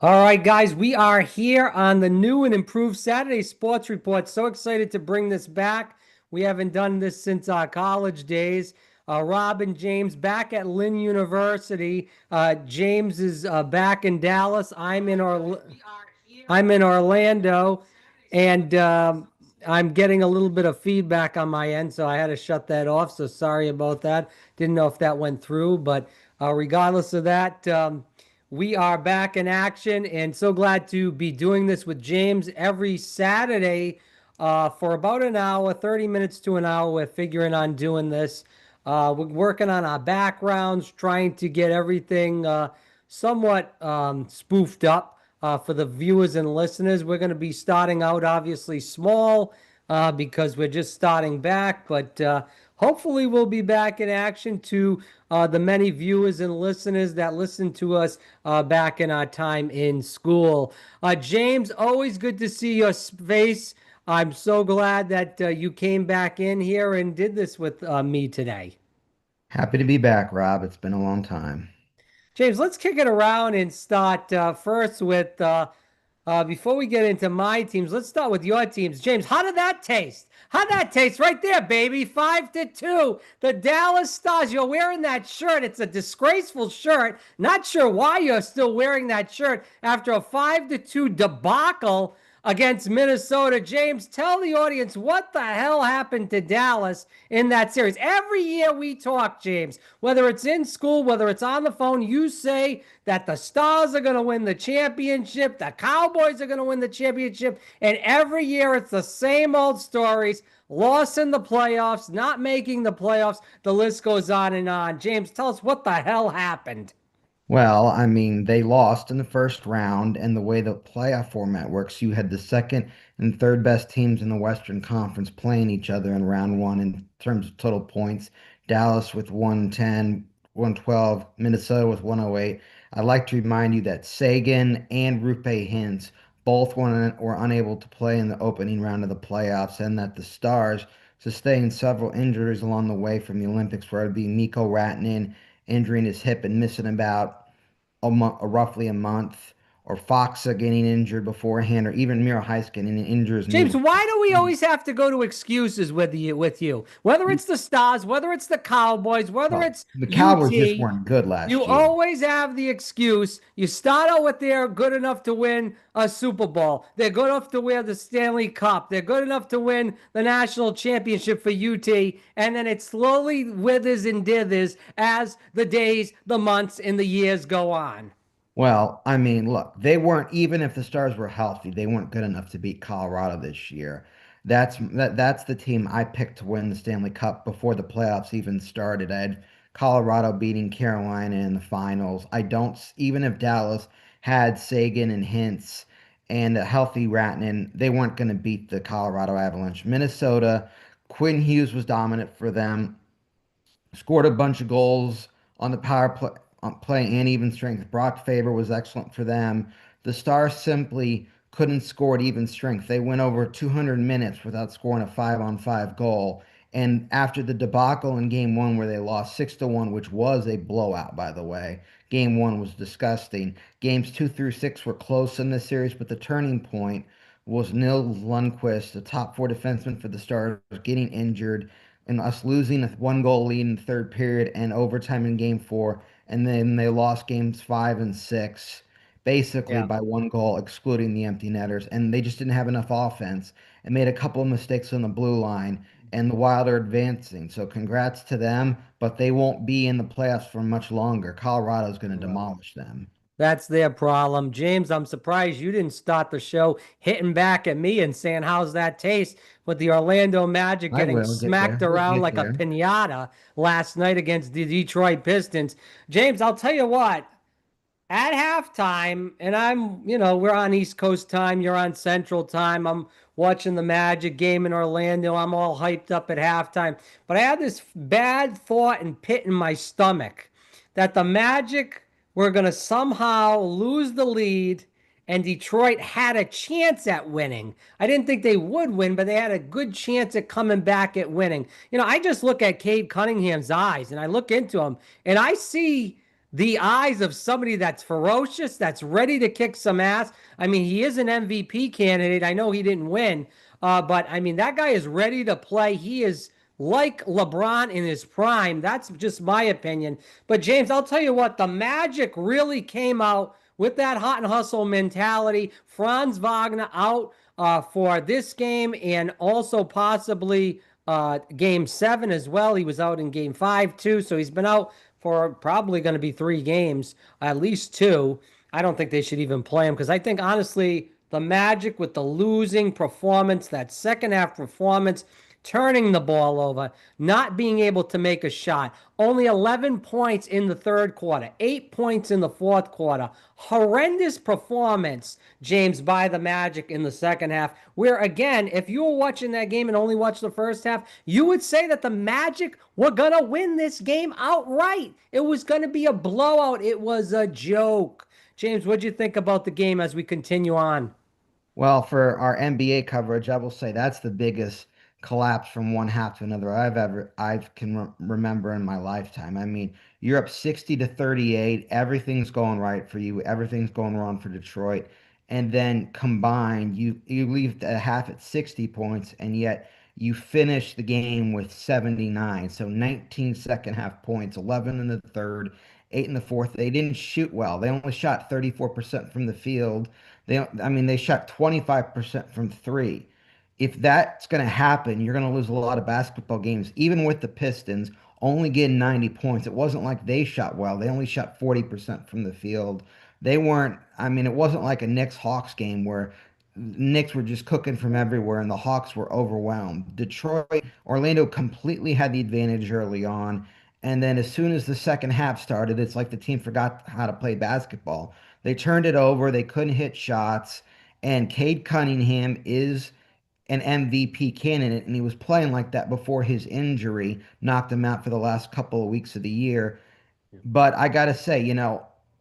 All right, guys, we are here on the new and improved Saturday Sports Report. So excited to bring this back. We haven't done this since our college days. Rob and James back at Lynn University. James is back in Dallas. I'm in Orlando, and I'm getting a little bit of feedback on my end, so I had to shut that off. So sorry about that. Didn't know if that went through, but regardless of that. We are back in action and so glad to be doing this with James every Saturday for about an hour, 30 minutes to an hour. We're figuring on doing this. We're working on our backgrounds, trying to get everything somewhat spoofed up for the viewers and listeners. We're going to be starting out obviously small because we're just starting back, but hopefully we'll be back in action to the many viewers and listeners that listen to us back in our time in school. James, always good to see your face. I'm so glad that you came back in here and did this with me today. Happy to be back, Rob. It's been a long time. James, let's kick it around and start first with before we get into my teams, let's start with your teams. James, how did that taste? How'd that taste right there, baby? 5-2. The Dallas Stars. You're wearing that shirt. It's a disgraceful shirt. Not sure why you're still wearing that shirt after a 5-2 debacle against Minnesota. James, tell the audience what the hell happened to Dallas in that series. Every year we talk, James, whether it's in school, whether it's on the phone, you say that the Stars are going to win the championship, the Cowboys are going to win the championship, and every year it's the same old stories. Loss in the playoffs, not making the playoffs. The list goes on and on. James, tell us what the hell happened. Well, I mean, they lost in the first round, and the way the playoff format works, you had the second and third best teams in the Western Conference playing each other in round one in terms of total points. Dallas with 110, 112, Minnesota with 108. I'd like to remind you that Sagan and Rupe Hintz both were unable to play in the opening round of the playoffs, and that the Stars sustained several injuries along the way from the Olympics, where it would be Mikko Rantanen injuring his hip and missing about roughly a month, or Foxa getting injured beforehand, or even Miro Heiskanen getting injured his knee James, before. why do we always have to go to excuses with you? Whether it's the Stars, whether it's the Cowboys, whether Well, it's the Cowboys just UT, weren't good you last year. always have the excuse. You start out with they're good enough to win a Super Bowl. They're good enough to win the Stanley Cup. They're good enough to win the national championship for UT. And then it slowly withers and dithers as the days, the months, and the years go on. Well, I mean, look, they weren't, even if the Stars were healthy, they weren't good enough to beat Colorado this year. That's the team I picked to win the Stanley Cup before the playoffs even started. I had Colorado beating Carolina in the finals. I don't, even if Dallas had Sagan and Hintz and a healthy Ratnan, they weren't going to beat the Colorado Avalanche. Minnesota, Quinn Hughes was dominant for them, scored a bunch of goals on the power play and even strength. Brock Faber was excellent for them. The Stars simply couldn't score at even strength. They went over 200 minutes without scoring a 5-on-5 goal. And after the debacle in game one, where they lost 6-1, which was a blowout, by the way, game one was disgusting. Games two through six were close in this series, but the turning point was Nils Lundqvist, the top four defenseman for the Stars, getting injured and us losing a one goal lead in the third period and overtime in game four. And then they lost games five and six basically Yeah. by one goal, excluding the empty netters. And they just didn't have enough offense and made a couple of mistakes on the blue line. And the Wild are advancing. So congrats to them, but they won't be in the playoffs for much longer. Colorado's going to demolish them. That's their problem. James, I'm surprised you didn't start the show hitting back at me and saying, how's that taste with the Orlando Magic I getting will get smacked there. We'll around get like a there. pinata last night against the Detroit Pistons? James, I'll tell you what, at halftime, and we're on East Coast time, you're on Central time. I'm watching the Magic game in Orlando. I'm all hyped up at halftime. But I had this bad thought and pit in my stomach that the Magic were going to somehow lose the lead and Detroit had a chance at winning. I didn't think they would win, but they had a good chance at coming back at winning. I just look at Cade Cunningham's eyes and I look into him and I see the eyes of somebody that's ferocious, that's ready to kick some ass. I mean, he is an MVP candidate. I know he didn't win, but I mean, that guy is ready to play. He is like LeBron in his prime. That's just my opinion. But James, I'll tell you what, the Magic really came out with that hot and hustle mentality. Franz Wagner out for this game and also possibly game seven as well. He was out in game five too, so he's been out for probably going to be 3 games, at least two. I don't think they should even play him because I think honestly the Magic with the losing performance, that second half performance, turning the ball over, not being able to make a shot. Only 11 points in the third quarter, 8 points in the fourth quarter. Horrendous performance, James, by the Magic in the second half. Where, again, if you were watching that game and only watched the first half, you would say that the Magic were going to win this game outright. It was going to be a blowout. It was a joke. James, what do you think about the game as we continue on? Well, for our NBA coverage, I will say that's the biggest collapse from one half to another I can remember in my lifetime. I mean, you're up 60 to 38, everything's going right for you, everything's going wrong for Detroit, and then combined, you leave the half at 60 points, and yet you finish the game with 79. So 19 second half points, 11 in the third, 8 in the fourth. They didn't shoot well. They only shot 34% from the field. I mean, they shot 25% from three. If that's going to happen, you're going to lose a lot of basketball games, even with the Pistons only getting 90 points. It wasn't like they shot well. They only shot 40% from the field. They weren't, I mean, it wasn't like a Knicks Hawks game where Knicks were just cooking from everywhere and the Hawks were overwhelmed. Detroit, Orlando completely had the advantage early on. And then as soon as the second half started, it's like the team forgot how to play basketball. They turned it over. They couldn't hit shots. And Cade Cunningham is an MVP candidate, and he was playing like that before his injury knocked him out for the last couple of weeks of the year. But I gotta say,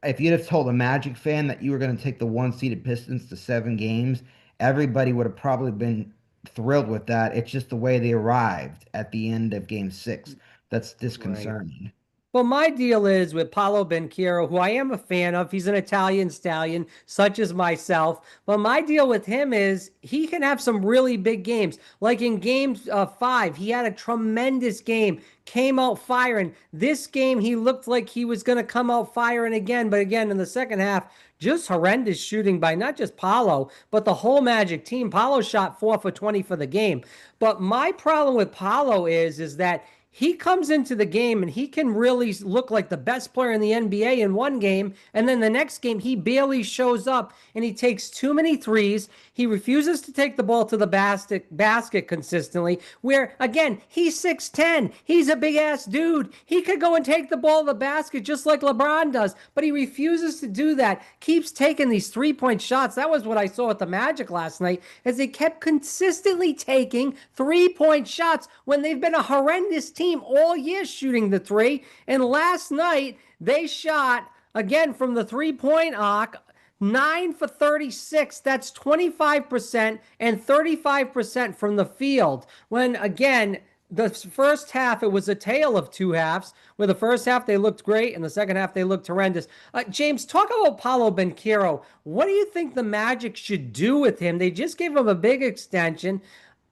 if you'd have told a Magic fan that you were going to take the one-seeded Pistons to 7 games, everybody would have probably been thrilled with that. It's just the way they arrived at the end of Game 6 that's Right. disconcerting. Well, my deal is with Paolo Banchero, who I am a fan of. He's an Italian stallion, such as myself. But my deal with him is he can have some really big games. Like in game five, he had a tremendous game, came out firing. This game, he looked like he was going to come out firing again. But again, in the second half, just horrendous shooting by not just Paolo, but the whole Magic team. Paolo shot 4 for 20 for the game. But my problem with Paolo is that he comes into the game and he can really look like the best player in the NBA in one game. And then the next game, he barely shows up and he takes too many threes. He refuses to take the ball to the basket consistently. Where, again, he's 6'10. He's a big ass dude. He could go and take the ball to the basket just like LeBron does, but he refuses to do that. Keeps taking these 3-point shots. That was what I saw at the Magic last night, as they kept consistently taking 3-point shots when they've been a horrendous team all year shooting the three. And last night, they shot again from the 3-point arc 9 for 36. That's 25% and 35% from the field. When again, the first half, it was a tale of two halves, where the first half they looked great and the second half they looked horrendous. James, talk about Paulo Banchero. What do you think the Magic should do with him? They just gave him a big extension.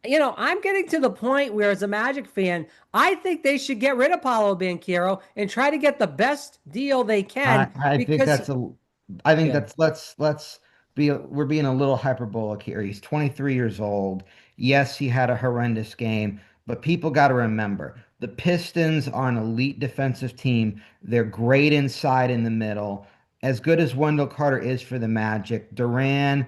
I'm getting to the point where, as a Magic fan, I think they should get rid of Paulo Banchero and try to get the best deal they I can I think because, that's a I think yeah. that's let's be we're being a little hyperbolic here. He's 23 years old. Yes, he had a horrendous game, but people got to remember the Pistons are an elite defensive team. They're great inside in the middle. As good as Wendell Carter is for the Magic, Duran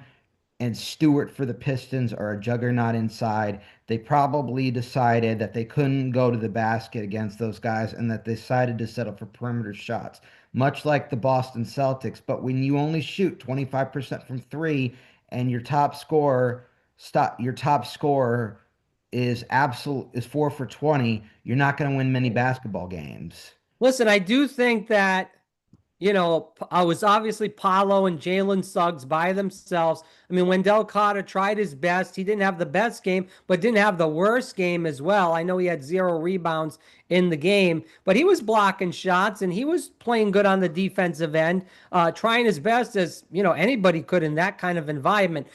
and Stewart for the Pistons are a juggernaut inside. They probably decided that they couldn't go to the basket against those guys and that they decided to settle for perimeter shots, much like the Boston Celtics. But when you only shoot 25% from three and your top scorer is 4 for 20, you're not going to win many basketball games. Listen, I do think that I was obviously Paolo and Jalen Suggs by themselves. I mean, Wendell Carter tried his best. He didn't have the best game, but didn't have the worst game as well. I know he had 0 rebounds in the game, but he was blocking shots and he was playing good on the defensive end, trying his best as, anybody could in that kind of environment.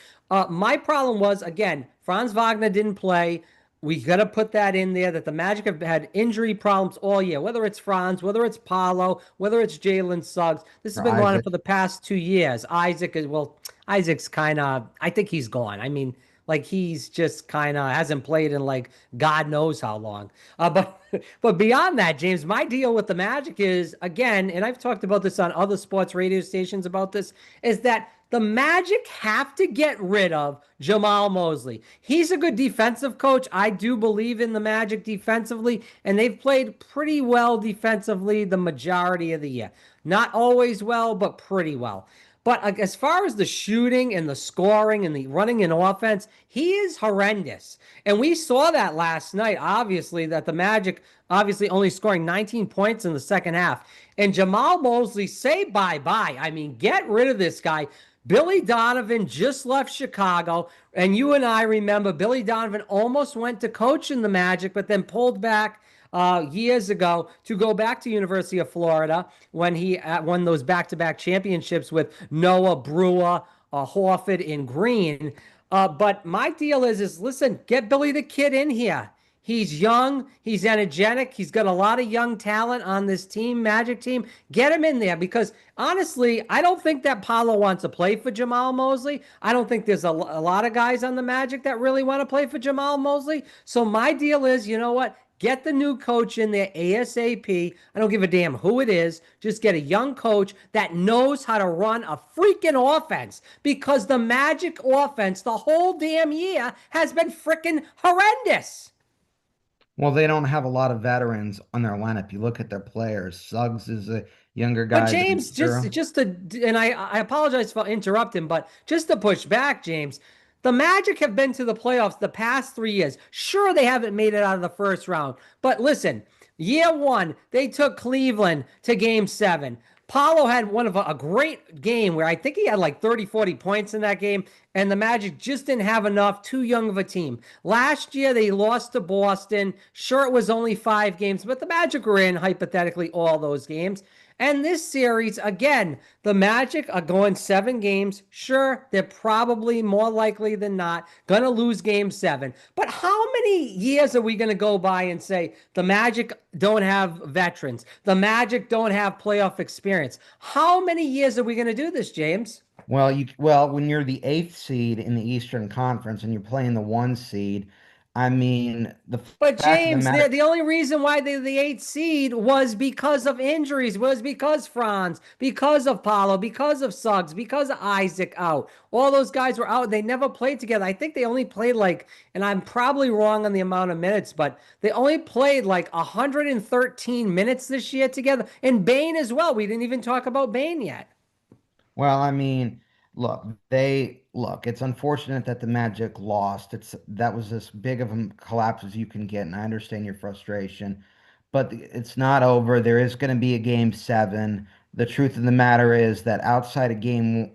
My problem was, again, Franz Wagner didn't play. We got to put that in there that the Magic have had injury problems all year, whether it's Franz, whether it's Paolo, whether it's Jalen Suggs. This has For been going on Isaac. for the past 2 years. Isaac's kind of, I think he's gone. I mean, like he's just kind of hasn't played in like God knows how long. But beyond that, James, my deal with the Magic is again, and I've talked about this on other sports radio stations about this, is that the Magic have to get rid of Jamal Mosley. He's a good defensive coach. I do believe in the Magic defensively, and they've played pretty well defensively the majority of the year. Not always well, but pretty well. But as far as the shooting and the scoring and the running in offense, he is horrendous. And we saw that last night, obviously, that the Magic obviously only scoring 19 points in the second half. And Jamal Mosley, say bye-bye. I mean, get rid of this guy. Billy Donovan just left Chicago, and you and I remember Billy Donovan almost went to coach in the Magic, but then pulled back years ago to go back to University of Florida when he won those back-to-back championships with Noah Brewer, Horford, and Green. But my deal is listen, get Billy the Kid in here. He's young. He's energetic. He's got a lot of young talent on this team, Magic team. Get him in there because honestly, I don't think that Paolo wants to play for Jamal Mosley. I don't think there's a lot of guys on the Magic that really want to play for Jamal Mosley. So my deal is, you know what? Get the new coach in there ASAP. I don't give a damn who it is. Just get a young coach that knows how to run a freaking offense because the Magic offense the whole damn year has been freaking horrendous. Well, they don't have a lot of veterans on their lineup. You look at their players. Suggs is a younger But guy than James, just to, and I apologize for interrupting, but just to push back, James, the Magic have been to the playoffs the past 3 years. Sure, they haven't made it out of the first round, but listen, year one they took Cleveland to Game 7. Paulo had one of a great game where I think he had like 30, 40 points in that game, and the Magic just didn't have enough, too young of a team. Last year, they lost to Boston. Sure, it was only 5 games, but the Magic were in, hypothetically, all those games. And this series, again, the Magic are going 7 games. Sure, they're probably more likely than not going to lose Game 7. But how many years are we going to go by and say the Magic don't have veterans? The Magic don't have playoff experience? How many years are we going to do this, James? well, when you're the eighth seed in the Eastern Conference and you're playing the one seed, I mean, the But fact of the James, matter, the only reason why they're the eighth seed was because of injuries, was because Franz, because of Paulo, because of Suggs, because of Isaac out. All those guys were out. They never played together. I think they only played like, and I'm probably wrong on the amount of minutes, but they only played like 113 minutes this year together. And Bane as well. We didn't even talk about Bane yet. well, I mean, look, it's unfortunate that the Magic lost. That was as big of a collapse as you can get, and I understand your frustration, but it's not over. There is going to be a game 7. The truth of the matter is that outside of game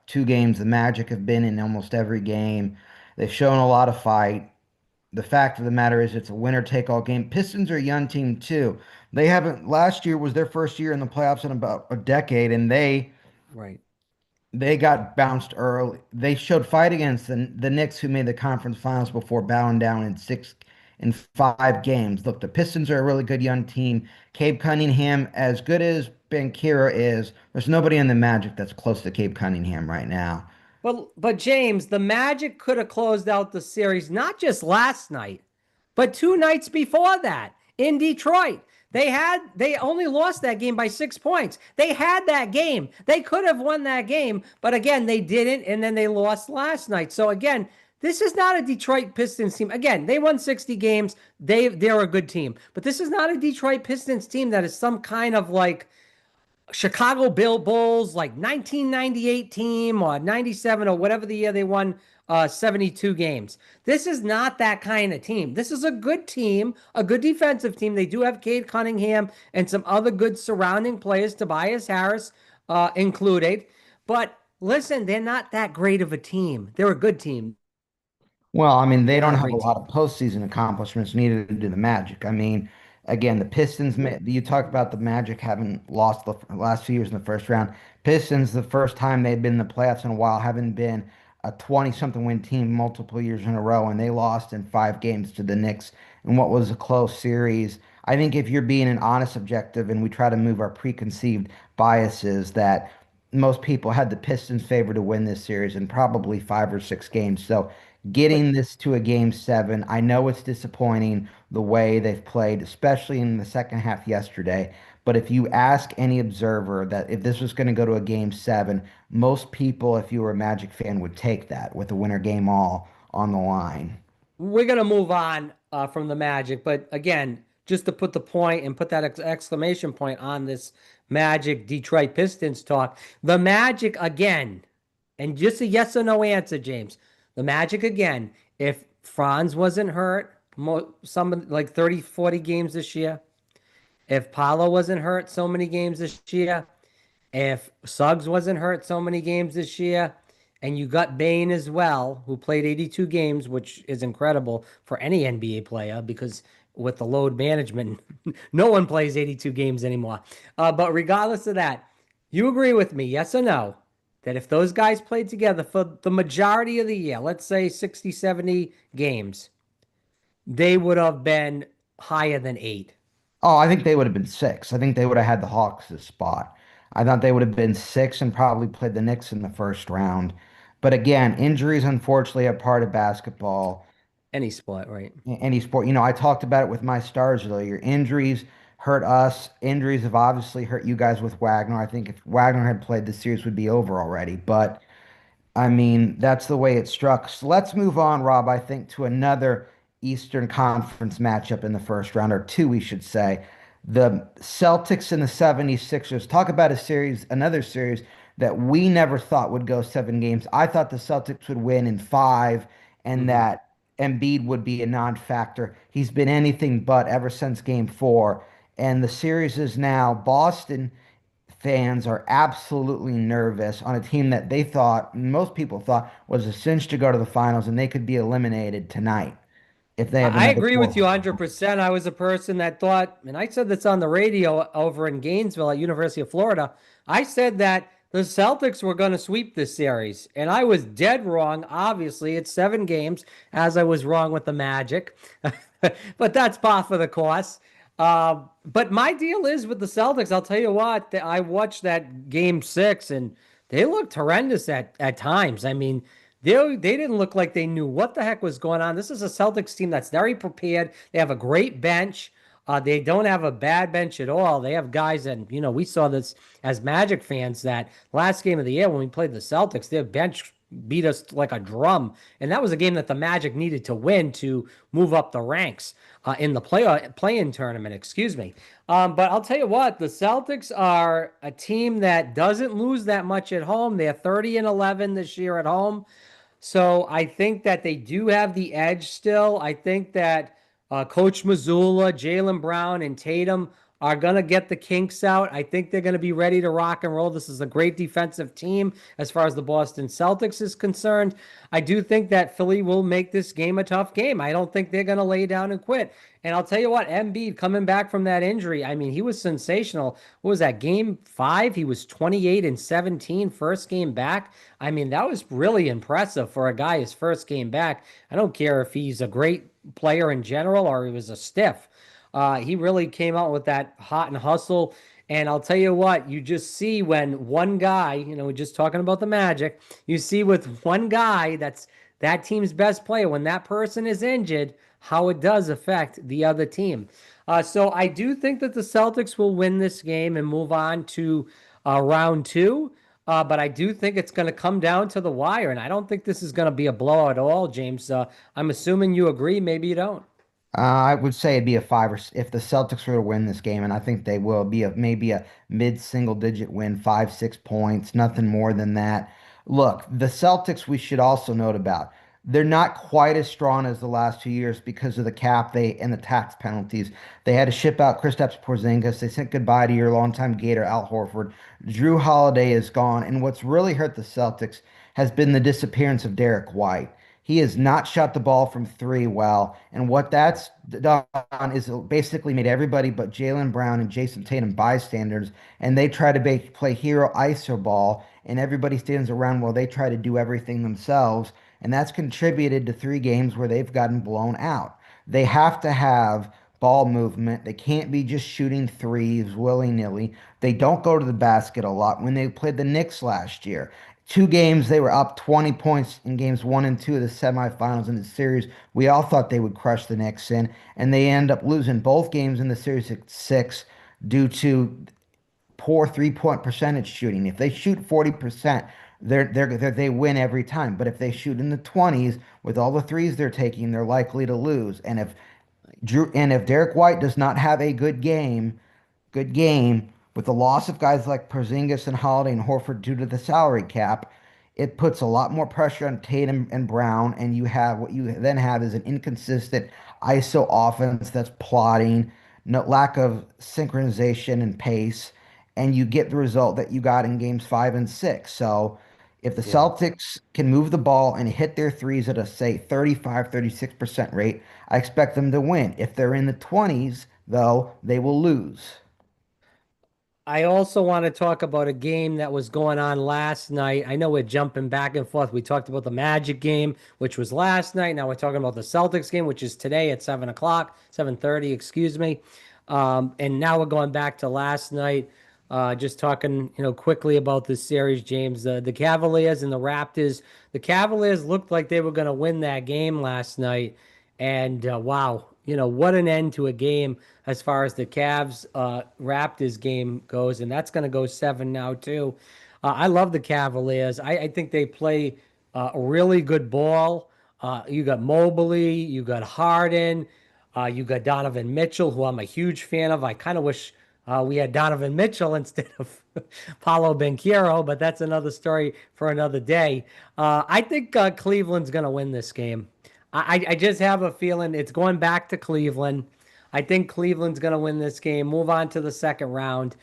2 games, the Magic have been in almost every game. They've shown a lot of fight. The fact of the matter is it's a winner take all game. Pistons are a young team too. They haven't last year was their first year in the playoffs in about a decade, and Right. they got bounced early. They showed fight against the Knicks, who made the conference finals before bowing down in 5 games. Look, the Pistons are a really good young team. Cape Cunningham, as good as Ben Kira is, there's nobody in the Magic that's close to Cape Cunningham right now. But James, the Magic could have closed out the series not just last night, but 2 nights before that in Detroit. They only lost that game by 6 points. They had that game. They could have won that game, but again, they didn't, and then they lost last night. So again, this is not a Detroit Pistons team. Again, they won 60 games. They're a good team. But this is not a Detroit Pistons team that is some kind of like Chicago Bill Bulls, like 1998 team or 97 or whatever the year they won 72 games. This is not that kind of team. This is a good team, a good defensive team. They do have Cade Cunningham and some other good surrounding players, Tobias Harris included. But listen, they're not that great of a team. They're a good team. Well, I mean, they They're don't not a have a great lot team. of postseason accomplishments, neither do the Magic. I mean, again, the Pistons, you talked about the Magic having lost the last few years in the first round. Pistons, the first time they'd been in the playoffs in a while, haven't been a 20-something win team multiple years in a row, and they lost in 5 games to the Knicks in what was a close series. I think if you're being an honest objective and we try to move our preconceived biases, that most people had the Pistons favored to win this series in probably 5 or 6 games. So But getting this to a game 7, I know it's disappointing the way they've played, especially in the second half yesterday. But if you ask any observer that if this was going to go to a game 7, most people, if you were a Magic fan, would take that with the winner game all on the line. we're going to move on from the Magic. But again, just to put the point and put that exclamation point on this Magic Detroit Pistons talk, the Magic again, and just a yes or no answer, James. The Magic again, if Franz wasn't hurt, some like 30, 40 games this year, if Paolo wasn't hurt so many games this year, if Suggs wasn't hurt so many games this year, and you got Bain as well, who played 82 games, which is incredible for any NBA player because with the load management, no one plays 82 games anymore. But regardless of that, you agree with me, yes or no, that if those guys played together for the majority of the year, let's say 60, 70 games, they would have been higher than 8. Oh, I think they would have been 6. I think they would have had the Hawks' spot. I thought they would have been 6 and probably played the Knicks in the first round. But again, injuries unfortunately are part of basketball. Any sport, right? Any sport. I talked about it with my stars earlier. Injuries hurt us. Injuries have obviously hurt you guys with Wagner. I think if Wagner had played, the series would be over already. But I mean, that's the way it struck. So let's move on, Rob, I think, to another Eastern Conference matchup in the first round, or two, we should say. The Celtics and the 76ers. Talk about a series, another series that we never thought would go 7 games. I thought the Celtics would win in 5 and Mm-hmm. that Embiid would be a non-factor. He's been anything but ever since game 4. And the series is now Boston fans are absolutely nervous on a team that they thought, most people thought, was a cinch to go to the finals and they could be eliminated tonight if they have I another agree with you four. 100%. I was a person that thought, and I said this on the radio over in Gainesville at University of Florida. I said that the Celtics were going to sweep this series, and I was dead wrong. Obviously, it's 7 games, as I was wrong with the Magic, but that's par for the course. But my deal is with the Celtics. I'll tell you what, I watched that game 6, and they looked horrendous at times. I mean, they didn't look like they knew what the heck was going on. This is a Celtics team that's very prepared. They have a great bench. They don't have a bad bench at all. They have guys, and we saw this as Magic fans that last game of the year when we played the Celtics, their bench beat us like a drum, and that was a game that the Magic needed to win to move up the ranks in the play-in tournament. Excuse me. But I'll tell you what, the Celtics are a team that doesn't lose that much at home. They're 30-11 this year at home. So I think that they do have the edge still. I think that Coach Mazzulla, Jaylen Brown, and Tatum are going to get the kinks out. I think they're going to be ready to rock and roll. This is a great defensive team as far as the Boston Celtics is concerned. I do think that Philly will make this game a tough game. I don't think they're going to lay down and quit. And I'll tell you what, Embiid coming back from that injury, I mean, he was sensational. What was that, game 5? He was 28 and 17 first game back. I mean, that was really impressive for a guy his first game back. I don't care if he's a great player in general or he was a stiff. He really came out with that hot and hustle. And I'll tell you what, you just see when one guy, we're just talking about the Magic, you see with one guy that's that team's best player, when that person is injured, how it does affect the other team. So I do think that the Celtics will win this game and move on to round 2. But I do think it's going to come down to the wire, and I don't think this is going to be a blowout at all, James. I'm assuming you agree. Maybe you don't. I would say it'd be a five or if the Celtics were to win this game, and I think they will be a maybe a mid-single digit win, 5, 6 points, nothing more than that. Look, the Celtics we should also note about. They're not quite as strong as the last 2 years because of the cap they and the tax penalties. They had to ship out Kristaps Porzingis. They said goodbye to your longtime Gator Al Horford. Drew Holiday is gone, and what's really hurt the Celtics has been the disappearance of Derek White. He has not shot the ball from three well. And what that's done is basically made everybody but Jaylen Brown and Jason Tatum bystanders. And they try to play hero ISO ball. And everybody stands around while they try to do everything themselves. And that's contributed to 3 games where they've gotten blown out. They have to have ball movement. They can't be just shooting threes willy-nilly. They don't go to the basket a lot. When they played the Knicks last year, 2 games they were up 20 points in games 1 and 2 of the semifinals in the series. We all thought they would crush the Knicks and they end up losing both games in the series at 6 due to poor 3-point percentage shooting. If they shoot 40%, they win every time. But if they shoot in the 20s with all the threes they're taking, they're likely to lose. And if Derek White does not have a good game with the loss of guys like Porzingis and Holiday and Horford due to the salary cap, it puts a lot more pressure on Tatum and Brown, and what you then have is an inconsistent ISO offense that's plotting, no lack of synchronization and pace, and you get the result that you got in games 5 and 6. So if the Yeah. Celtics can move the ball and hit their threes at a say 35, 36% rate, I expect them to win. If they're in the 20s, though, they will lose. I also want to talk about a game that was going on last night. I know we're jumping back and forth. We talked about the Magic game, which was last night. Now we're talking about the Celtics game, which is today at 7 o'clock, 7:30, excuse me. And now we're going back to last night. Just talking, quickly about this series, James. The Cavaliers and the Raptors. The Cavaliers looked like they were going to win that game last night, and wow, what an end to a game as far as the Cavs Raptors game goes, and that's going to go 7 now too. I love the Cavaliers. I think they play a really good ball. You got Mobley, you got Harden, you got Donovan Mitchell, who I'm a huge fan of. I kind of wish we had Donovan Mitchell instead of Paolo Banchero, but that's another story for another day. I think Cleveland's going to win this game. I just have a feeling it's going back to Cleveland. I think Cleveland's going to win this game, move on to the second round.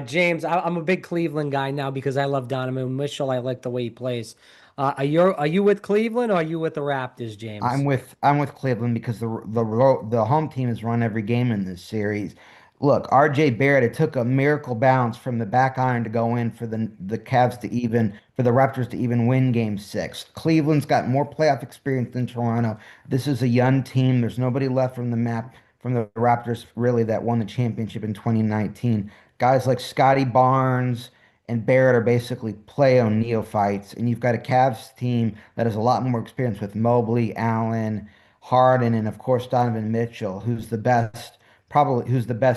James, I'm a big Cleveland guy now because I love Donovan Mitchell. I like the way he plays. Are you with Cleveland or are you with the Raptors, James? I'm with Cleveland because the home team has run every game in this series. Look, RJ Barrett, it took a miracle bounce from the back iron to go in for the Cavs to even for the Raptors to even win game 6. Cleveland's got more playoff experience than Toronto. This is a young team. There's nobody left from the map from the Raptors really that won the championship in 2019. Guys like Scotty Barnes and Barrett are basically play on neophytes, and you've got a Cavs team that has a lot more experience with Mobley, Allen, Harden, and of course Donovan Mitchell, who's the best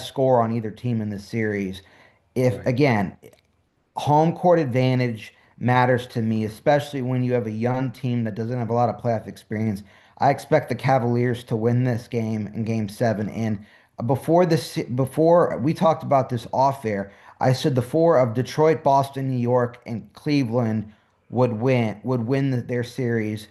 scorer on either team in this series. If Right. again, home court advantage matters to me, especially when you have a young team that doesn't have a lot of playoff experience. I expect the Cavaliers to win this game in game 7. And before we talked about this off air, I said the four of Detroit, Boston, New York, and Cleveland would win their series.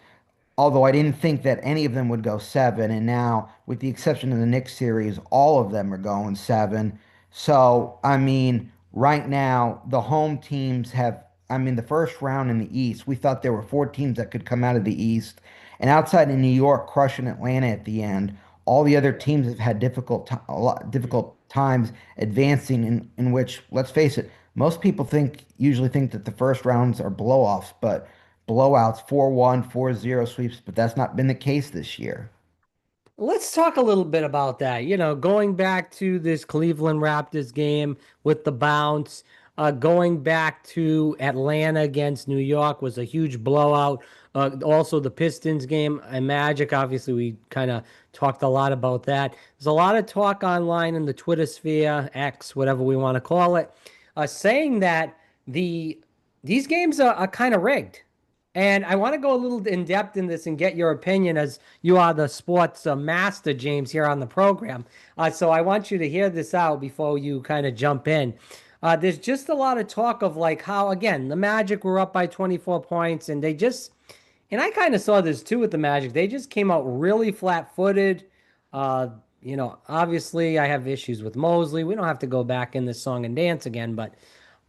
Although I didn't think that any of them would go 7, and now, with the exception of the Knicks series, all of them are going 7. So, I mean, right now, the home teams have, I mean, the first round in the East, we thought there were 4 teams that could come out of the East. And outside of New York crushing Atlanta at the end, all the other teams have had difficult times advancing in which, let's face it, most people usually think that the first rounds are blowoffs, but blowouts, 4-1, 4-0 sweeps, but that's not been the case this year. Let's talk a little bit about that. Going back to this Cleveland Raptors game with the bounce, going back to Atlanta against New York was a huge blowout. Also, the Pistons game and Magic, obviously, we kind of talked a lot about that. There's a lot of talk online in the Twitter sphere, X, whatever we want to call it, saying that these games are kind of rigged. And I want to go a little in depth in this and get your opinion as you are the sports master, James, here on the program. So I want you to hear this out before you kind of jump in. There's just a lot of talk of like how, again, the Magic were up by 24 points and they just, and I kind of saw this too with the Magic. They just came out really flat-footed. Uh, obviously I have issues with Mosley. We don't have to go back in this song and dance again, but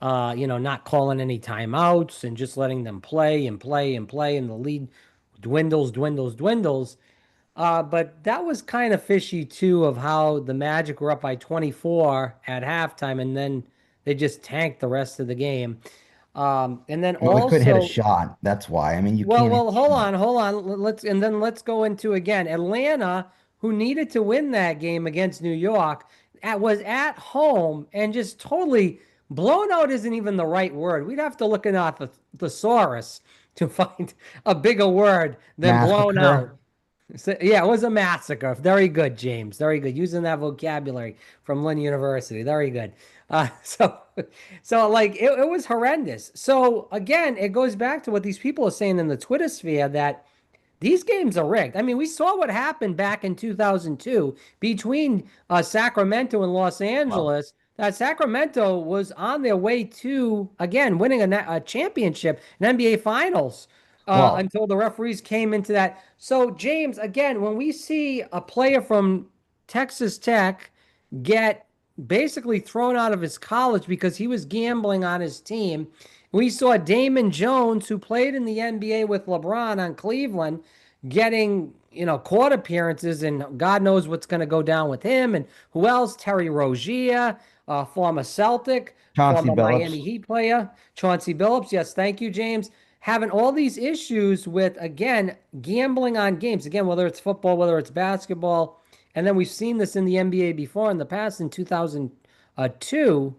not calling any timeouts and just letting them play and play and play, and the lead dwindles, dwindles, dwindles. But that was kind of fishy too, of how the Magic were up by 24 at halftime, and then they just tanked the rest of the game. And then Well, we couldn't hit a also, shot. That's why. I mean, you well, can't hit well, a hold shot. on, hold on. Let's go into again Atlanta, who needed to win that game against New York, was at home and just totally blown out isn't even the right word. We'd have to look in our thesaurus to find a bigger word than blown out. Massacre. So, yeah, it was a massacre. Very good, James. Very good. Using that vocabulary from Lynn University. Very good. So, so like it was horrendous. So again, it goes back to what these people are saying in the Twitter sphere that these games are rigged. I mean, we saw what happened back in 2002 between Sacramento and Los Well, Angeles. That Sacramento was on their way to, again, winning a championship, an NBA Finals, well, until the referees came into that. So, James, again, when we see a player from Texas Tech get basically thrown out of his college because he was gambling on his team, we saw Damon Jones, who played in the NBA with LeBron on Cleveland, getting, court appearances, and God knows what's going to go down with him. And who else? Terry Rozier, former Celtic, Chauncey former Miami Billups. Heat player, Chauncey Billups. Yes, thank you, James. Having all these issues with, again, gambling on games, again, whether it's football, whether it's basketball. And then we've seen this in the NBA before in the past in 2002.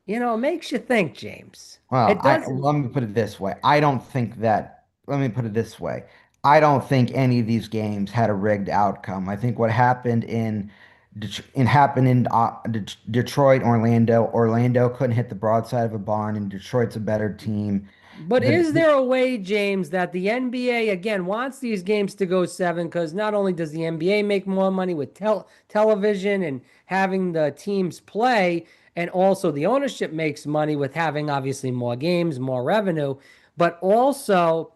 It makes you think, James. Well, It I doesn't. let me put it this way. I don't think that, let me put it this way. I don't think any of these games had a rigged outcome. I think what happened in Detroit, Orlando couldn't hit the broadside of a barn, and Detroit's a better team. But is there a way, James, that the NBA again wants these games to go seven? Because not only does the NBA make more money with television and having the teams play, and also the ownership makes money with having obviously more games, more revenue, but also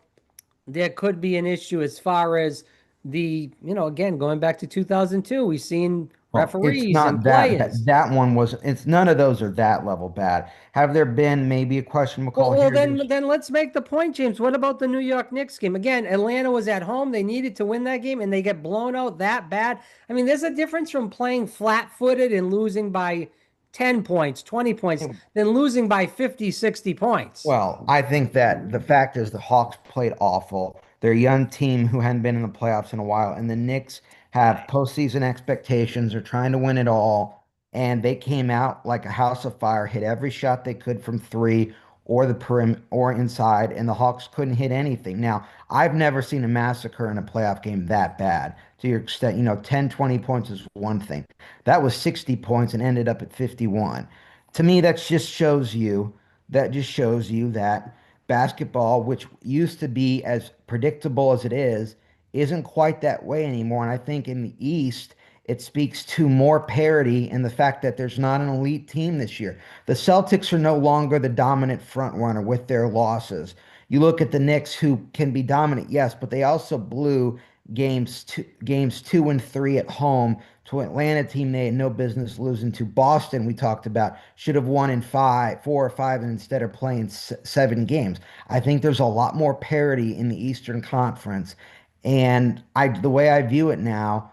there could be an issue as far as again, going back to 2002, we've seen Well, it's referees and not that players. that one was it's none of those are that level bad. Have there been maybe a questionable Well, call well, here? then, There's then let's make the point, James. What about the New York Knicks game? Again, Atlanta was at home. They needed to win that game, and they get blown out that bad. I mean, there's a difference from playing flat-footed and losing by 10 points, 20 points, than losing by 50, 60 points. Well, I think that the fact is the Hawks played awful. They're a young team who hadn't been in the playoffs in a while, and the Knicks have postseason expectations. They're trying to win it all, and they came out like a house of fire, hit every shot they could from three or the perimeter or inside, and the Hawks couldn't hit anything. Now, I've never seen a massacre in a playoff game that bad. To your extent, 10, 20 points is one thing. That was 60 points and ended up at 51. To me, that just shows you that basketball, which used to be as predictable as it is, isn't quite that way anymore. And I think in the East, it speaks to more parity and the fact that there's not an elite team this year. The Celtics are no longer the dominant front runner with their losses. You look at the Knicks, who can be dominant, yes, but they also blew games two and three at home to an Atlanta team they had no business losing to. Boston, we talked about, should have won in four or five, and instead of playing seven games. I think there's a lot more parity in the Eastern Conference, and the way I view it now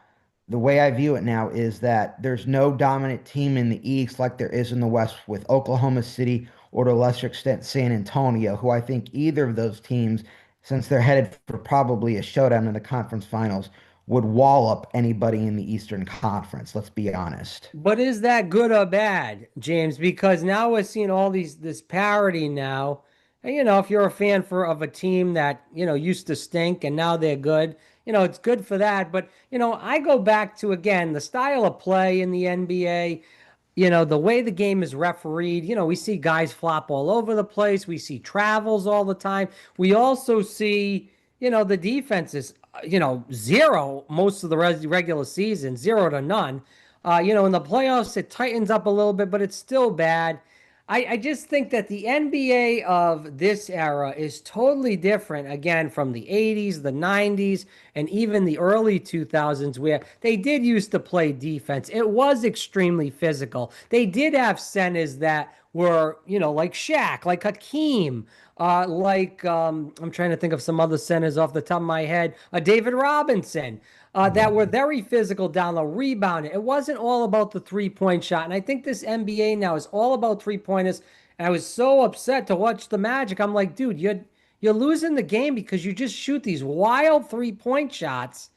is that there's no dominant team in the East like there is in the West with Oklahoma City or to a lesser extent San Antonio, who I think either of those teams, since they're headed for probably a showdown in the conference finals, would wallop anybody in the Eastern Conference. Let's be honest. But is that good or bad, James? Because now we're seeing all this parity now. And, if you're a fan of a team that, used to stink and now they're good, it's good for that. But, I go back to again the style of play in the NBA. the way the game is refereed, we see guys flop all over the place. We see travels all the time. We also see, the defenses, zero most of the regular season, 0 to none. In the playoffs, it tightens up a little bit, but it's still bad. I just think that the NBA of this era is totally different, again, from the 80s, the 90s, and even the early 2000s, where they did used to play defense. It was extremely physical. They did have centers that were, like Shaq, like Hakeem, I'm trying to think of some other centers off the top of my head, David Robinson, that were very physical down the rebound. It wasn't all about the 3-point shot. And I think this NBA now is all about 3-pointers. And I was so upset to watch the Magic. I'm like, dude, you're losing the game because you just shoot these wild 3-point shots.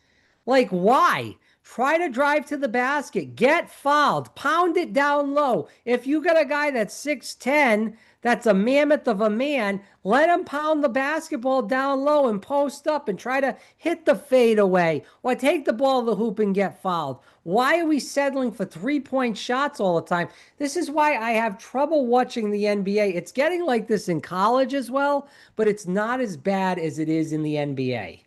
Like, why? Try to drive to the basket, get fouled, pound it down low. If you got a guy that's 6'10, that's a mammoth of a man, let him pound the basketball down low and post up and try to hit the fade away or take the ball to the hoop and get fouled. Why are we settling for 3-point shots all the time? This is why I have trouble watching the NBA. It's getting like this in college as well, but it's not as bad as it is in the NBA.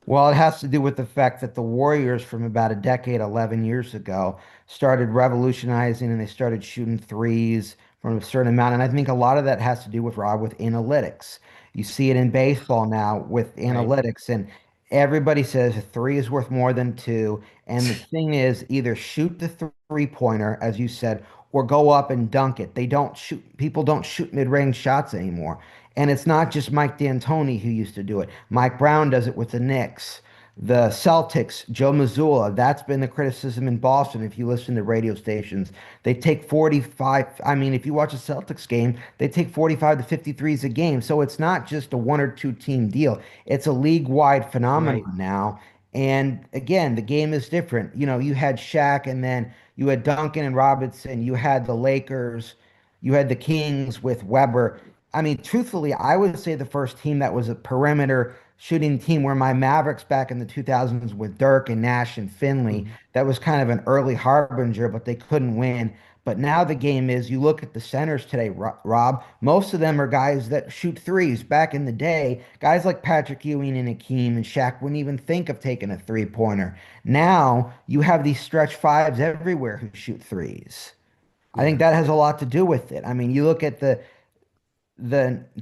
Well, it has to do with the fact that the Warriors from about a decade, 11 years ago, started revolutionizing and they started shooting threes from a certain amount. And I think a lot of that has to do with Rob, with analytics. You see it in baseball now with Right. analytics, and everybody says a three is worth more than two. And the thing is, either shoot the three-pointer, as you said, or go up and dunk it. They don't shoot, people don't shoot mid-range shots anymore. And it's not just Mike D'Antoni who used to do it. Mike Brown does it with the Knicks. The Celtics, Joe Mazzulla, that's been the criticism in Boston. If you listen to radio stations, they take 45. I mean, if you watch a Celtics game, they take 45 to 53s a game. So it's not just a one or two team deal, it's a league wide Right. phenomenon now. And again, the game is different. You had Shaq and then you had Duncan and Robinson, you had the Lakers, you had the Kings with Webber. I mean, truthfully, I would say the first team that was a perimeter shooting team were my Mavericks back in the 2000s with Dirk and Nash and Finley. Mhm. That was kind of an early harbinger, but they couldn't win. But now the game is you look at the centers today, Rob, most of them are guys that shoot threes. Back in the day, guys like Patrick Ewing and Akeem and Shaq wouldn't even think of taking a three-pointer. Now you have these stretch fives everywhere who shoot threes. I think Yeah. that has a lot to do with it. I mean, you look at the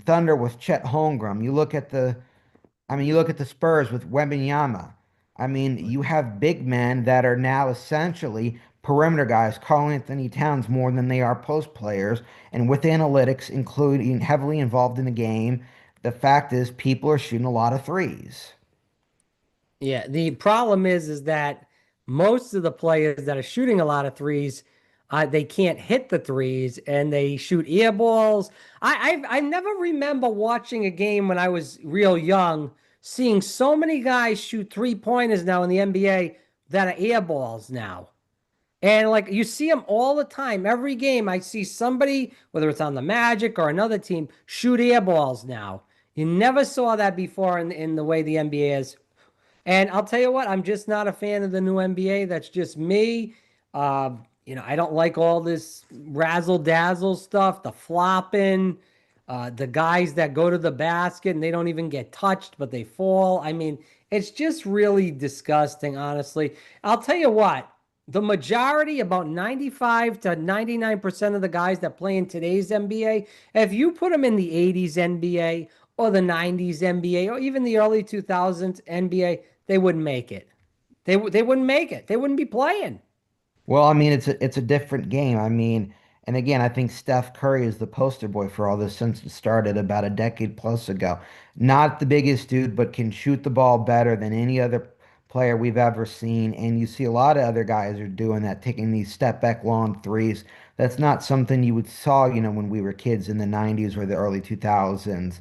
Thunder with Chet Holmgren. You look at the Spurs with Wembanyama. I mean, Right. you have big men that are now essentially perimeter guys. Karl Anthony Towns more than they are post players, and with analytics, including heavily involved in the game, the fact is people are shooting a lot of threes. Yeah, the problem is that most of the players that are shooting a lot of threes, they can't hit the threes and they shoot air balls. I never remember watching a game when I was real young, seeing so many guys shoot 3-pointers now in the NBA that are air balls now. And like you see them all the time. Every game I see somebody, whether it's on the Magic or another team, shoot air balls now. You never saw that before in the way the NBA is. And I'll tell you what, I'm just not a fan of the new NBA. That's just me. I don't like all this razzle dazzle stuff, the flopping, the guys that go to the basket and they don't even get touched, but they fall. I mean, it's just really disgusting, honestly. I'll tell you what, the majority, about 95 to 99% of the guys that play in today's NBA, if you put them in the 80s NBA or the 90s NBA or even the early 2000s NBA, they wouldn't make it. They wouldn't make it. They wouldn't be playing. Well, I mean, it's a different game. I mean, and again, I think Steph Curry is the poster boy for all this since it started about a decade plus ago. Not the biggest dude, but can shoot the ball better than any other player we've ever seen. And you see a lot of other guys are doing that, taking these step back long threes. That's not something you would saw, when we were kids in the 90s or the early 2000s.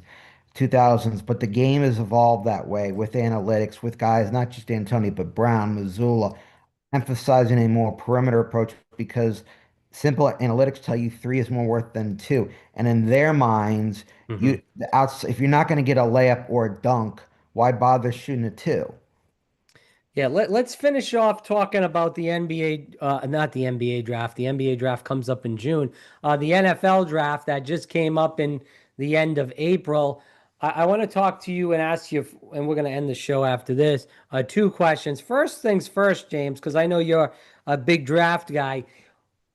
But the game has evolved that way with analytics, with guys, not just D'Antoni, but Brown, Mazzulla emphasizing a more perimeter approach because simple analytics tell you three is more worth than two. And in their minds, Hmm. if you're not going to get a layup or a dunk, why bother shooting a two? Yeah, let's finish off talking about the NBA, not the NBA draft. The NBA draft comes up in June. The NFL draft that just came up in the end of April. I want to talk to you and ask you, and we're going to end the show after this. Two questions. First things first, James, because I know you're a big draft guy.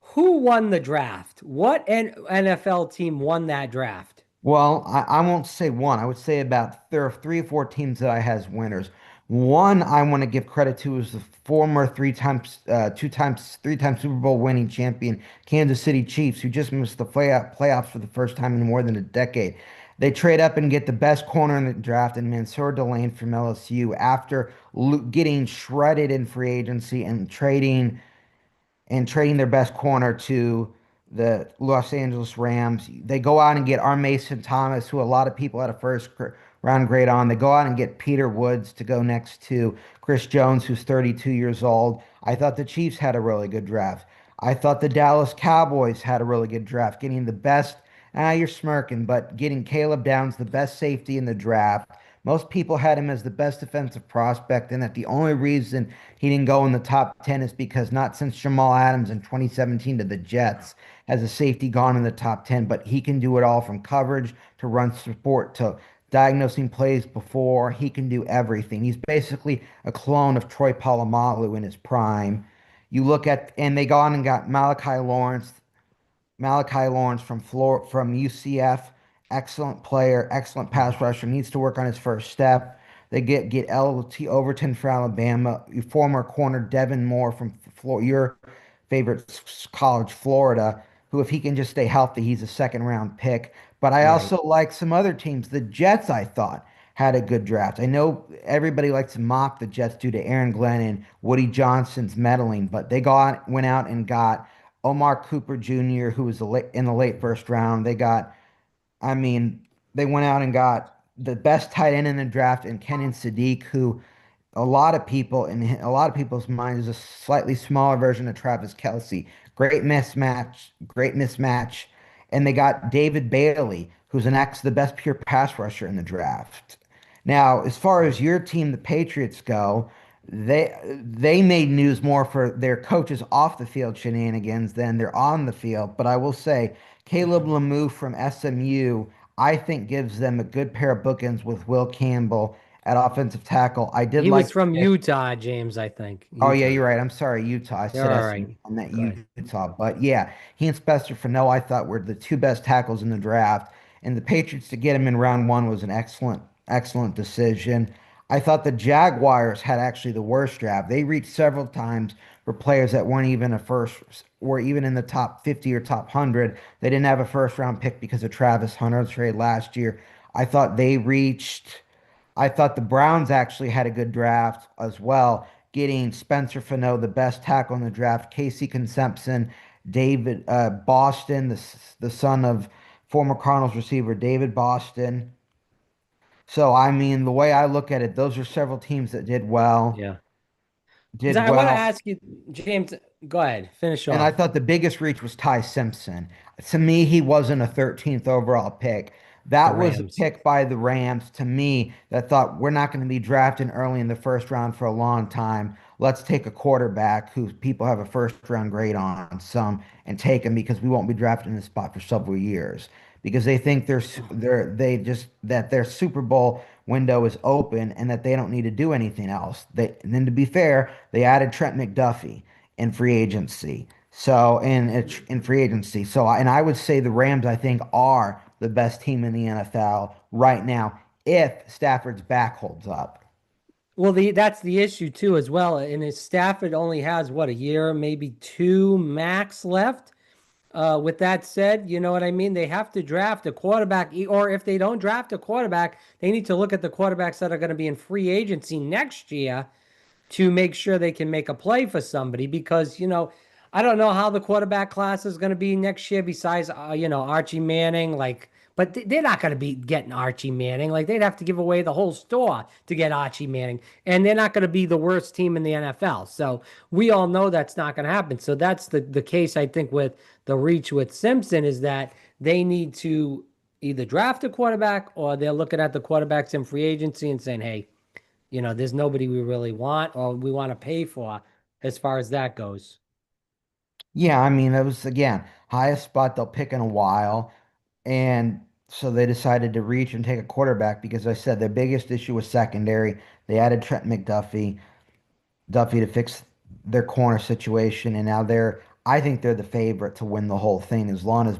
Who won the draft? What NFL team won that draft? Well, I won't say one. I would say about there are three or four teams that I has winners. One I want to give credit to is the former two times, three-time Super Bowl winning champion Kansas City Chiefs, who just missed the playoffs for the first time in more than a decade. They trade up and get the best corner in the draft in Mansour Delane from LSU after getting shredded in free agency and trading their best corner to the Los Angeles Rams. They go out and get our Mason Thomas, who a lot of people had a round grade on. They go out and get Peter Woods to go next to Chris Jones, who's 32 years old. I thought the Chiefs had a really good draft. I thought the Dallas Cowboys had a really good draft, getting the best. You're smirking, but getting Caleb Downs, the best safety in the draft. Most people had him as the best defensive prospect, and that the only reason he didn't go in the top 10 is because not since Jamal Adams in 2017 to the Jets has a safety gone in the top 10, but he can do it all from coverage to run support to diagnosing plays before. He can do everything. He's basically a clone of Troy Polamalu in his prime. You look at, and they gone and got Malachi Lawrence from UCF, excellent player, excellent pass rusher, needs to work on his first step. They get LT Overton for Alabama, former corner Devin Moore from your favorite college, Florida, who, if he can just stay healthy, he's a second round pick. But I Right. also like some other teams. The Jets, I thought, had a good draft. I know everybody likes to mock the Jets due to Aaron Glenn and Woody Johnson's meddling, but went out and got Omar Cooper Jr., who was in the late first round. I mean, they went out and got the best tight end in the draft in Kenan Sadiq, who a lot of people's minds is a slightly smaller version of Travis Kelce. Great mismatch. And they got David Bailey, who's the best pure pass rusher in the draft. Now, as far as your team, the Patriots go, they made news more for their coaches off the field shenanigans than they're on the field. But I will say, Caleb Lemieux from SMU, I think gives them a good pair of bookends with Will Campbell at offensive tackle. I did He was like from the Utah, James, I think. Oh yeah, Utah. you're right. I'm sorry, Utah. I You're said all SMU. right. I meant Go ahead. Utah. But yeah, he and Spencer Fano, I thought were the two best tackles in the draft. And the Patriots to get him in round one was an excellent decision. I thought the Jaguars had actually the worst draft. They reached several times for players that were even in the top 50 or top 100. They didn't have a first round pick because of Travis Hunter's trade last year. I thought they reached I thought the Browns actually had a good draft as well, getting Spencer Fano, the best tackle in the draft, Casey Concepcion, David Boston, the son of former Cardinals receiver David Boston. So I mean, the way I look at it, those are several teams that Yeah. Because did I want to well. ask you, James, go ahead, finish And I off. thought the biggest reach was Ty Simpson. To me, he wasn't a 13th overall pick. The That was a Rams. pick by the Rams to me that thought we're not going to be drafting early in the first round for a long time. Let's take a quarterback who people have a first round grade on some and take him because we won't be drafting this spot for several years because they think that their Super Bowl window is open and that they don't need to do anything else. And then to be fair, they added Trent McDuffie in free agency. In free agency, and I would say the Rams, I think, are the best team in the NFL right now if Stafford's back holds up. Well, that's the issue too, as well. And his Stafford only has what, a year, maybe two max left. With that said, you know what I mean? They have to draft a quarterback, or if they don't draft a quarterback, they need to look at the quarterbacks that are going to be in free agency next year to make sure they can make a play for somebody because, I don't know how the quarterback class is going to be next year besides, Archie Manning. But they're not going to be getting Archie Manning. Like, they'd have to give away the whole store to get Archie Manning. And they're not going to be the worst team in the NFL. So we all know that's not going to happen. So that's the case, I think, with the reach with Simpson is that they need to either draft a quarterback or they're looking at the quarterbacks in free agency and saying, hey, there's nobody we really want or we want to pay for as far as that goes. Yeah, I mean, it was again highest spot they'll pick in a while. And so they decided to reach and take a quarterback because I said their biggest issue was secondary. They added Trent Duffy to fix their corner situation, and now I think they're the favorite to win the whole thing as long as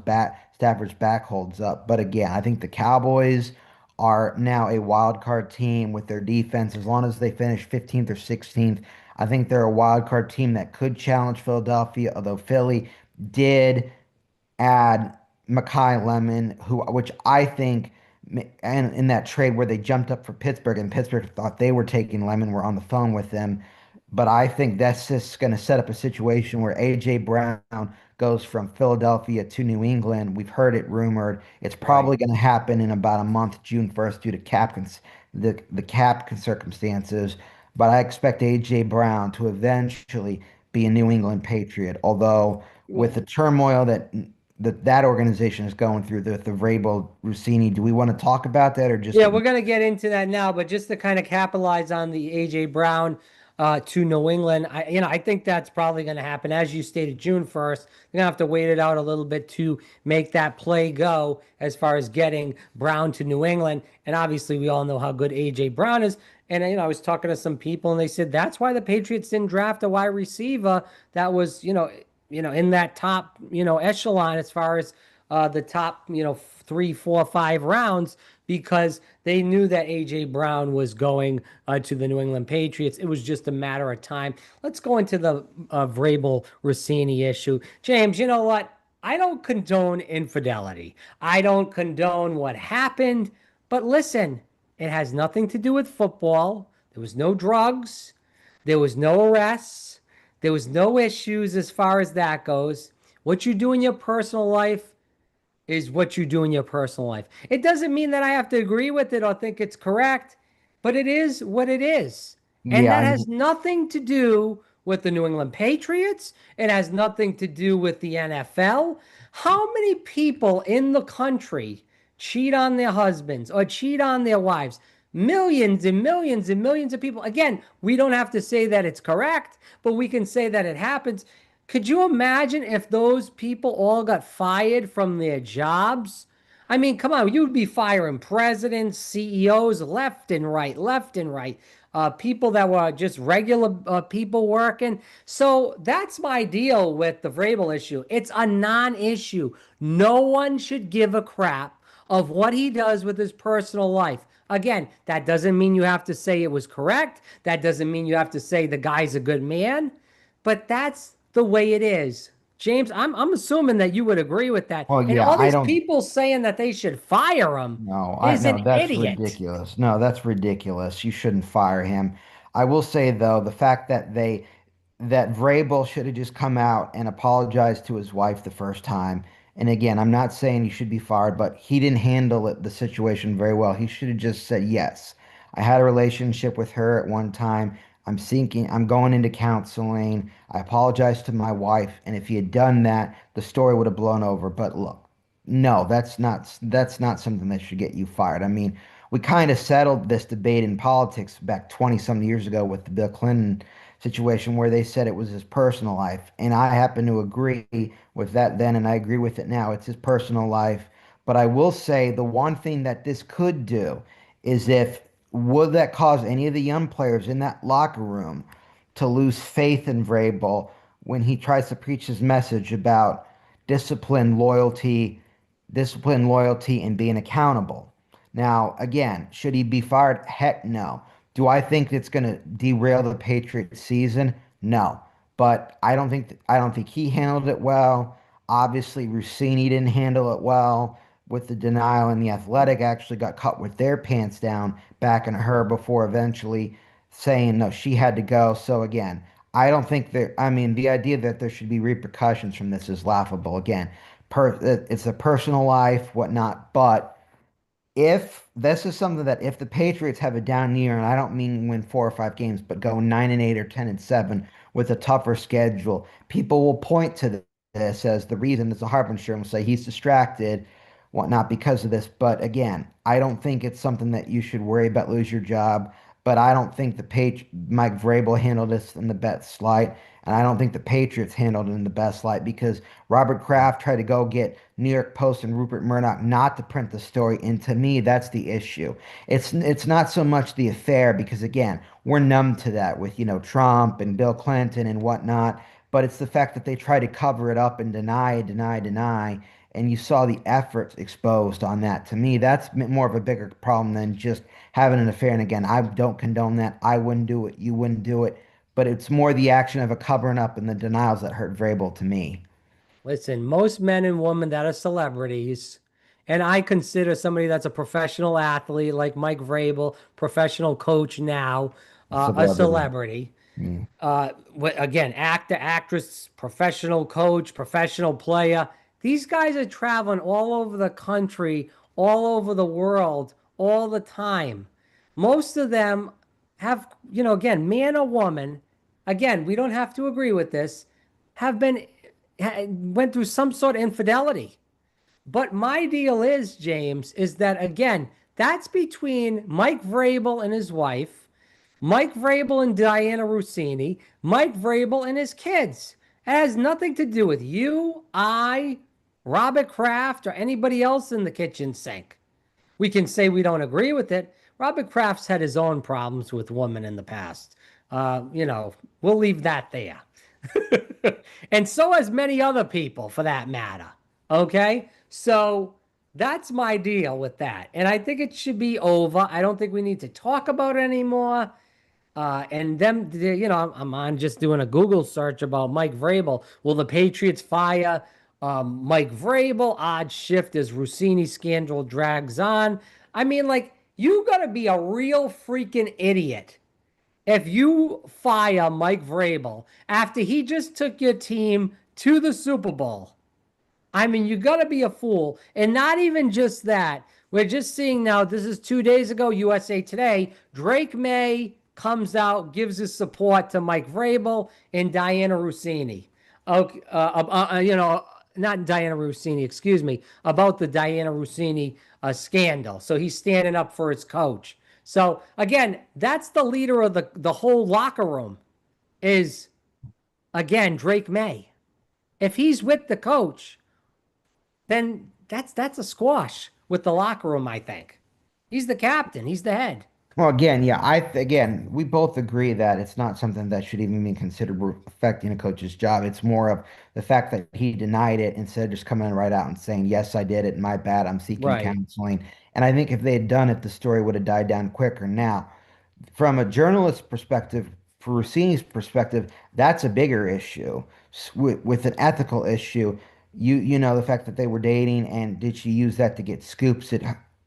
Stafford's back holds up. But again, I think the Cowboys are now a wild card team with their defense. As long as they finish 15th or 16th, I think they're a wild card team that could challenge Philadelphia, although Philly did add Makai Lemon, which I think, and in that trade where they jumped up for Pittsburgh, and Pittsburgh thought they were taking Lemon, we're on the phone with them. But I think that's just going to set up a situation where AJ Brown goes from Philadelphia to New England. We've heard it rumored. It's Right. probably going to happen in about a month, June 1st, due to the cap circumstances. But I expect AJ Brown to eventually be a New England Patriot. Although with the turmoil that organization is going through, the Vrabel Rossini, do we want to talk about that or just Yeah, we're going to get into that now, but just to kind of capitalize on the AJ Brown to New England, I think that's probably going to happen. As you stated, June 1st. They're going to have to wait it out a little bit to make that play go as far as getting Brown to New England. And obviously, we all know how good AJ Brown is. And I was talking to some people, and they said that's why the Patriots didn't draft a wide receiver that was, in that top, echelon as far as the top, 3, 4, 5 rounds because they knew that AJ Brown was going to the New England Patriots. It was just a matter of time. Let's go into the Vrabel Rossini issue. James, you know what? I don't condone infidelity. I don't condone what happened. But listen, it has nothing to do with football. There was no drugs. There was no arrests. There was no issues as far as that goes. What you do in your personal life is what you do in your personal life. It doesn't mean that I have to agree with it or think it's correct, but it is what it is. And yeah, that I has mean, nothing to do with the New England Patriots. It has nothing to do with the NFL. How many people in the country cheat on their husbands or cheat on their wives? Millions and millions and millions of people. Again, we don't have to say that it's correct, but we can say that it happens. Could you imagine if those people all got fired from their jobs? I mean, come on, you'd be firing presidents, CEOs left and right, left and right, people that were just regular people working. So that's my deal with the Vrabel issue. It's a non issue. No one should give a crap of what he does with his personal life. Again, that doesn't mean you have to say it was correct. That doesn't mean you have to say the guy's a good man, but that's the way it is. James, I'm assuming that you would agree with that. well, And yeah, all I these don't. people saying that they should fire him No, is an no, that's idiot. ridiculous. No, that's ridiculous. You shouldn't fire him. I will say though, the fact that Vrabel should have just come out and apologized to his wife the first time. And again, I'm not saying he should be fired, but he didn't handle the situation very well. He should have just said, yes, I had a relationship with her at one time. I'm going into counseling. I apologize to my wife. And if he had done that, the story would have blown over. But look, no, that's not something that should get you fired. I mean, we kind of settled this debate in politics back 20 some years ago with the Bill Clinton situation where they said it was his personal life. And I happen to agree with that then, and I agree with it now. It's his personal life. But I will say the one thing that this could do is if would that cause any of the young players in that locker room to lose faith in Vrabel when he tries to preach his message about discipline, loyalty, and being accountable. Now, again, should he be fired? Heck no. Do I think it's going to derail the Patriots season? No. But I don't think he handled it well. Obviously, Rossini didn't handle it well with the denial, and the Athletic actually got caught with their pants down backing her before eventually saying no, she had to go. So again, I don't think there. I mean, the idea that there should be repercussions from this is laughable. Again, it's a personal life, whatnot. But if this is something that if the Patriots have a down year, and I don't mean win 4 or 5 games, but go 9-8 or 10-7 with a tougher schedule, people will point to this as the reason. It's a harbinger and will say he's distracted, whatnot, because of this. But again, I don't think it's something that you should worry about lose your job. but I don't think Mike Vrabel handled this in the best light, and I don't think the Patriots handled it in the best light because Robert Kraft tried to go get New York Post and Rupert Murdoch not to print the story, and to me, that's the issue. It's not so much the affair because again, we're numb to that with Trump and Bill Clinton and whatnot, but it's the fact that they try to cover it up and deny, and you saw the efforts exposed on that. To me, that's more of a bigger problem than just having an affair. And again, I don't condone that. I wouldn't do it. You wouldn't do it. But it's more the action of a covering up and the denials that hurt Vrabel to me. Listen, most men and women that are celebrities, and I consider somebody that's a professional athlete like Mike Vrabel, professional coach now, a Celebrity. celebrity. Mm. Again, actor, actress, professional coach, professional player. These guys are traveling all over the country, all over the world, all the time. Most of them have, again, man or woman, again, we don't have to agree with this, have been went through some sort of infidelity. But my deal is, James, is that again, that's between Mike Vrabel and his wife, Mike Vrabel and Diana Rossini, Mike Vrabel and his kids. It has nothing to do with you, I, Robert Kraft, or anybody else in the kitchen sink. We can say we don't agree with it. Robert Kraft's had his own problems with women in the past. We'll leave that there. And so has many other people for that matter. Okay? So that's my deal with that. And I think it should be over. I don't think we need to talk about it anymore. And them, I'm on just doing a Google search about Mike Vrabel. Will the Patriots fire Mike Vrabel? Odd shift as Rossini scandal drags on. I mean, like, you got to be a real freaking idiot if you fire Mike Vrabel after he just took your team to the Super Bowl. I mean, you got to be a fool. And not even just that. We're just seeing now, this is 2 days ago, USA Today, Drake May comes out, gives his support to Mike Vrabel and Diana Rossini. Okay, not Diana Rossini, excuse me, about the Diana Rossini scandal. So he's standing up for his coach. So again, that's the leader of the whole locker room is, again, Drake May. If he's with the coach, then that's a squash with the locker room, I think. He's the captain. He's the head. Well, again, yeah, again, we both agree that it's not something that should even be considered affecting a coach's job. It's more of the fact that he denied it instead of just coming right out and saying, "Yes, I did it. My bad. I'm seeking Right. counseling." And I think if they had done it, the story would have died down quicker. Now, from a journalist perspective, for Rossini's perspective, that's a bigger issue. With an ethical issue. You know the fact that they were dating and did she use that to get scoops? It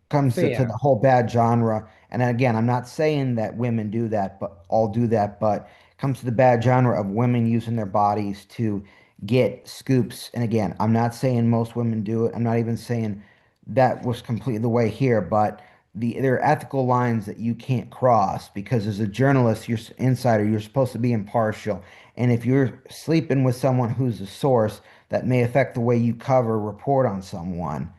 comes to the Fair. whole bad genre. And again, I'm not saying that women do that, but all do that, but it comes to the bad genre of women using their bodies to get scoops. And again, I'm not saying most women do it. I'm not even saying that was completely the way here, but there are ethical lines that you can't cross because as a journalist, you're insider, you're supposed to be impartial. And if you're sleeping with someone who's a source, that may affect the way you cover report on someone.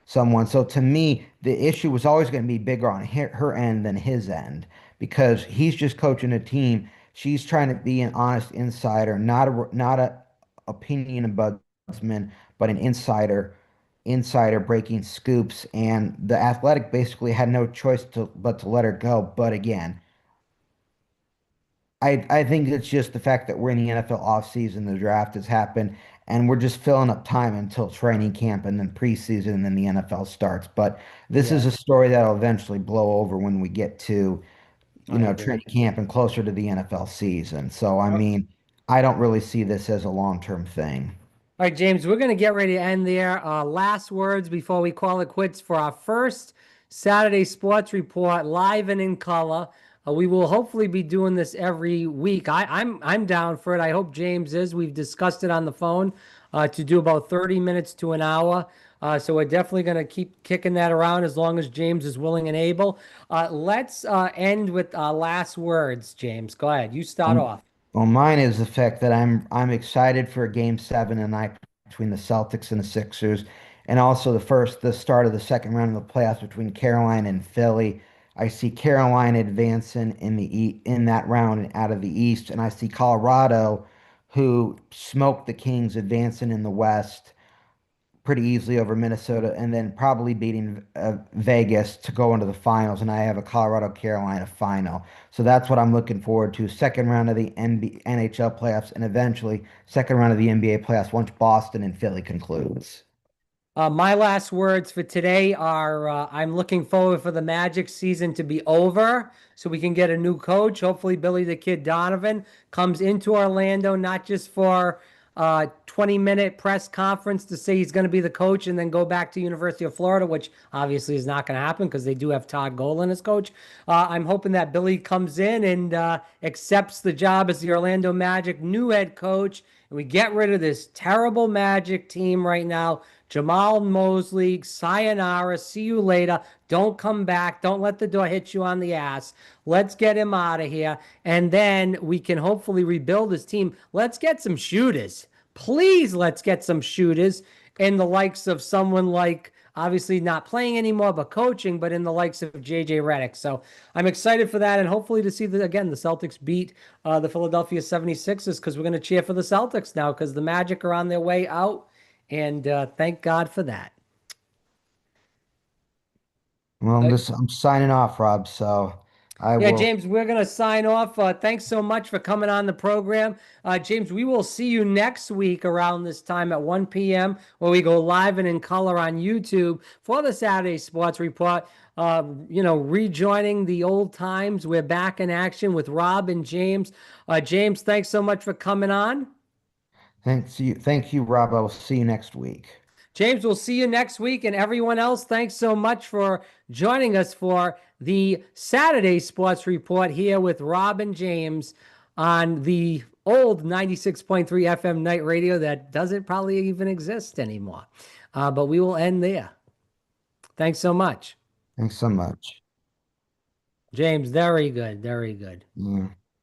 So to me, the issue was always going to be bigger on her end than his end because he's just coaching a team. She's trying to be an honest insider, not a opinion ombudsman, but an insider breaking scoops. And the Athletic basically had no choice but to let her go. But again, I think it's just the fact that we're in the NFL offseason, the draft has happened, and we're just filling up time until training camp and then preseason and then the NFL starts. But this is a Yes, story that'll eventually blow over when we get to, I agree. training camp and closer to the NFL season. So, I All mean, I don't really see this as a long-term thing. right, James, we're going to get ready to end there. Last words before we call it quits for our first Saturday Sports Report live and in color. We will hopefully be doing this every week. I'm down for it. I hope James is. We've discussed it on the phone to do about 30 minutes to an hour. So we're definitely going to keep kicking that around as long as James is willing and able. Let's end with last words, James. Go ahead. You start Um, off. well, mine is the fact that I'm excited for Game 7 tonight between the Celtics and the Sixers, and also the start of the second round of the playoffs between Carolina and Philly. I see Carolina advancing in that round and out of the East, and I see Colorado, who smoked the Kings, advancing in the West pretty easily over Minnesota, and then probably beating Vegas to go into the finals. And I have a Colorado Carolina final. So that's what I'm looking forward to. Second round of the NHL playoffs, and eventually second round of the NBA playoffs once Boston and Philly concludes. My last words for today are I'm looking forward for the Magic season to be over so we can get a new coach. Hopefully, Billy the Kid Donovan comes into Orlando, not just for a 20-minute press conference to say he's going to be the coach and then go back to University of Florida, which obviously is not going to happen because they do have Todd Golden as coach. I'm hoping that Billy comes in and accepts the job as the Orlando Magic new head coach, and we get rid of this terrible Magic team right now. Jamal Mosley, sayonara, see you later. Don't come back. Don't let the door hit you on the ass. Let's get him out of here. And then we can hopefully rebuild his team. Let's get some shooters. Please, let's get some shooters in the likes of someone like, obviously not playing anymore, but coaching, but in the likes of JJ Redick. So I'm excited for that and hopefully to see, again, the Celtics beat the Philadelphia 76ers because we're going to cheer for the Celtics now because the Magic are on their way out. And thank God for that. Well, Uh, I'm signing off, Rob. So I yeah, will. James, we're going to sign off. Thanks so much for coming on the program. James, we will see you next week around this time at 1 p.m. where we go live and in color on YouTube for the Saturday Sports Report. Rejoining the old times. We're back in action with Rob and James. James, thanks so much for coming on. Thank you, Rob. I will see you next week. James, we'll see you next week. And everyone else, thanks so much for joining us for the Saturday Sports Report here with Rob and James on the old 96.3 FM night radio that doesn't probably even exist anymore. But we will end there. Thanks so much. Thanks so much. James, very good. Very good. Yeah.